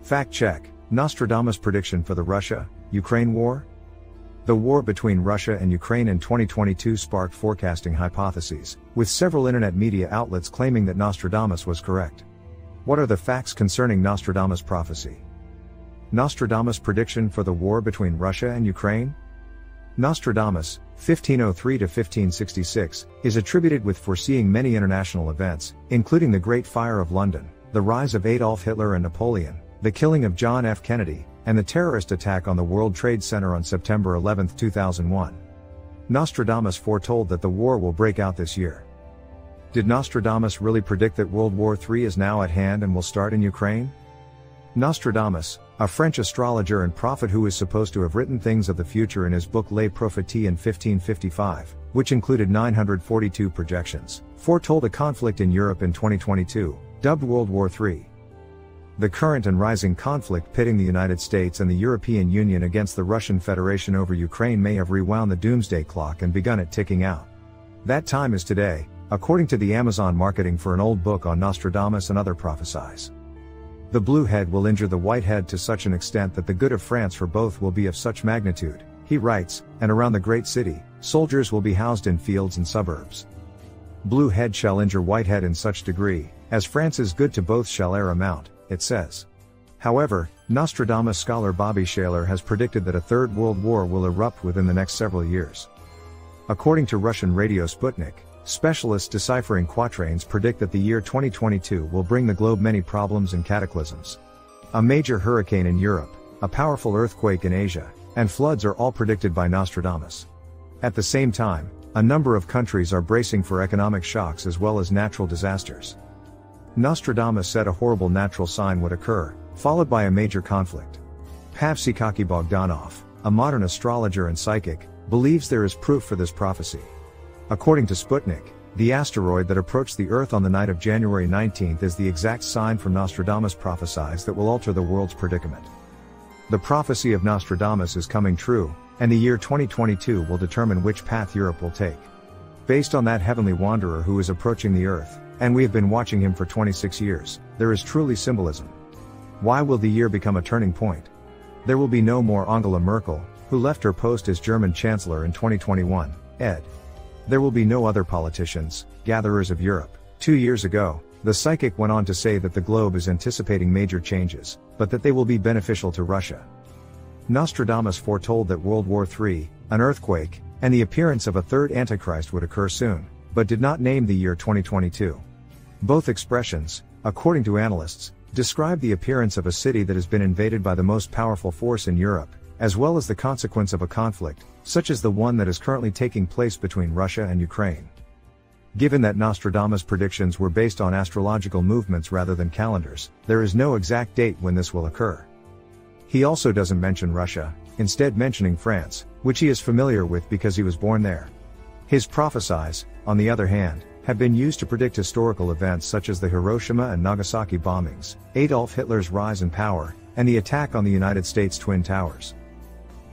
Fact check: Nostradamus prediction for the Russia-Ukraine war? The war between Russia and Ukraine in 2022 sparked forecasting hypotheses, with several internet media outlets claiming that Nostradamus was correct. What are the facts concerning Nostradamus prophecy? Nostradamus prediction for the war between Russia and Ukraine? Nostradamus, 1503 to 1566, is attributed with foreseeing many international events, including the Great Fire of London, the rise of Adolf Hitler and Napoleon, the killing of John F. Kennedy, and the terrorist attack on the World Trade Center on September 11, 2001. Nostradamus foretold that the war will break out this year. Did Nostradamus really predict that World War III is now at hand and will start in Ukraine? Nostradamus, a French astrologer and prophet who is supposed to have written things of the future in his book Les Prophéties in 1555, which included 942 projections, foretold a conflict in Europe in 2022, dubbed World War III. The current and rising conflict pitting the United States and the European Union against the Russian Federation over Ukraine may have rewound the doomsday clock and begun it ticking out. That time is today, according to the Amazon marketing for an old book on Nostradamus and other prophecies. The blue head will injure the white head to such an extent that the good of France for both will be of such magnitude, he writes, and around the great city, soldiers will be housed in fields and suburbs. Blue head shall injure white head in such degree, as France's good to both shall e'er amount, it says. However, Nostradamus scholar Bobby Shaler has predicted that a third world war will erupt within the next several years. According to Russian radio Sputnik, specialists deciphering quatrains predict that the year 2022 will bring the globe many problems and cataclysms. A major hurricane in Europe, a powerful earthquake in Asia, and floods are all predicted by Nostradamus. At the same time, a number of countries are bracing for economic shocks as well as natural disasters. Nostradamus said a horrible natural sign would occur, followed by a major conflict. Pavsikaki Bogdanov, a modern astrologer and psychic, believes there is proof for this prophecy. According to Sputnik, the asteroid that approached the Earth on the night of January 19 is the exact sign from Nostradamus prophesies that will alter the world's predicament. The prophecy of Nostradamus is coming true, and the year 2022 will determine which path Europe will take. Based on that heavenly wanderer who is approaching the Earth, and we have been watching him for 26 years, there is truly symbolism. Why will the year become a turning point? There will be no more Angela Merkel, who left her post as German Chancellor in 2021, ed. There will be no other politicians, gatherers of Europe. 2 years ago, the psychic went on to say that the globe is anticipating major changes, but that they will be beneficial to Russia. Nostradamus foretold that World War III, an earthquake, and the appearance of a third Antichrist would occur soon, but did not name the year 2022. Both expressions, according to analysts, describe the appearance of a city that has been invaded by the most powerful force in Europe, as well as the consequence of a conflict, such as the one that is currently taking place between Russia and Ukraine. Given that Nostradamus' predictions were based on astrological movements rather than calendars, there is no exact date when this will occur. He also doesn't mention Russia, instead mentioning France, which he is familiar with because he was born there. His prophecies, on the other hand, have been used to predict historical events such as the Hiroshima and Nagasaki bombings, Adolf Hitler's rise in power, and the attack on the United States Twin Towers.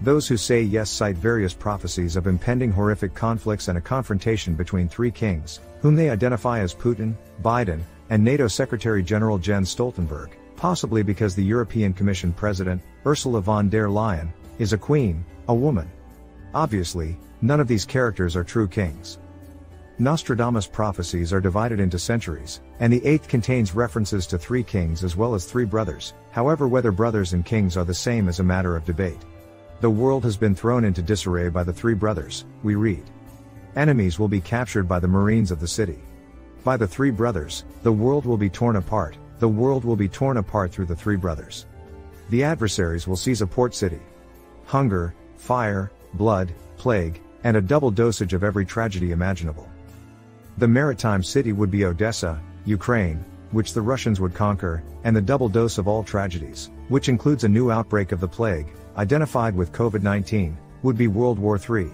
Those who say yes cite various prophecies of impending horrific conflicts and a confrontation between three kings, whom they identify as Putin, Biden, and NATO Secretary General Jens Stoltenberg, possibly because the European Commission President, Ursula von der Leyen, is a queen, a woman. Obviously, none of these characters are true kings. Nostradamus prophecies are divided into centuries, and the eighth contains references to three kings as well as three brothers. However, whether brothers and kings are the same is a matter of debate. The world has been thrown into disarray by the three brothers, we read. Enemies will be captured by the Marines of the city. By the three brothers, the world will be torn apart, the world will be torn apart through the three brothers. The adversaries will seize a port city. Hunger, fire, blood, plague, and a double dosage of every tragedy imaginable. The maritime city would be Odessa, Ukraine, which the Russians would conquer, and the double dose of all tragedies, which includes a new outbreak of the plague, identified with COVID-19, would be World War III.